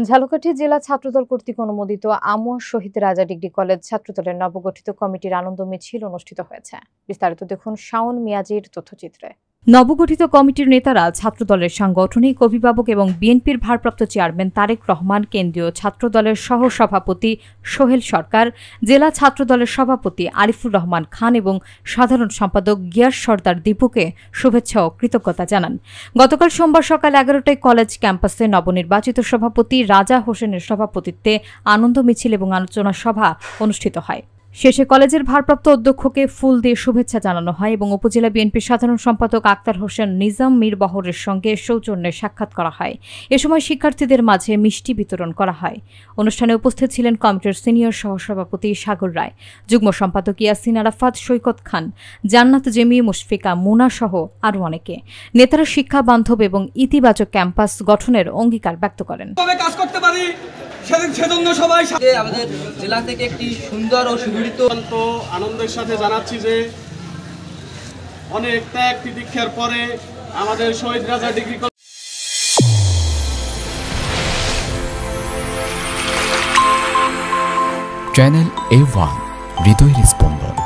ঝালকাঠি জেলা ছাত্রদল কর্তৃক অনুমোদিত আমুয়া শহীদ রাজা ডিগ্রি কলেজ ছাত্রদলের নবগঠিত কমিটির আনন্দ মিছিল অনুষ্ঠিত হয়েছে। বিস্তারিত দেখুন শাওন মিয়াজির তথ্যচিত্রে। নবগঠিত কমিটির নেতারা ছাত্রদলের সাংগঠনিক অভিভাবক এবং বিএনপির ভারপ্রাপ্ত চেয়ারম্যান তারেক রহমান, কেন্দ্রীয় ছাত্রদলের সহ সভাপতি সোহেল সরকার, জেলা ছাত্রদলের সভাপতি আরিফুর রহমান খান এবং সাধারণ সম্পাদক গিয়াস সর্দার দীপুকে শুভেচ্ছা ও কৃতজ্ঞতা জানান। গতকাল সোমবার সকাল 11টায় কলেজ ক্যাম্পাসে নবনির্বাচিত সভাপতি রাজা হোসেনের সভাপতিত্বে আনন্দ মিছিল এবং আলোচনা সভা অনুষ্ঠিত হয়। শেষে কলেজের ভারপ্রাপ্ত অধ্যক্ষকে ফুল দিয়ে শুভেচ্ছা জানানো হয় এবং উপজেলা বিএনপির সাধারণ সম্পাদক আক্তার হোসেন নিজাম মীর বহরের সঙ্গে সৌজন্যে সাক্ষাৎ করা হয়। এ সময় শিক্ষার্থীদের মাঝে মিষ্টি বিতরণ করা হয়। অনুষ্ঠানে উপস্থিত ছিলেন কমিটির সিনিয়র সহসভাপতি সাগর রায়, যুগ্ম সম্পাদক ইয়াসিন আরাফাত, সৈকত খান, জান্নাত জেমি, মুশফিকা, মুনা সহ আরও অনেকে। নেতারা শিক্ষা বান্ধব এবং ইতিবাচক ক্যাম্পাস গঠনের অঙ্গীকার ব্যক্ত করেন। সেজন্য সবাই আমাদের জেলা থেকে একটি সুন্দর ও সুগঠিত আনন্দের সাথে জানাচ্ছি যে অনেক ত্যাগ তিতিক্ষার পরে আমাদের শহীদ রাজা ডিগ্রি চ্যানেল A1 হৃদয়ের স্পন্দন।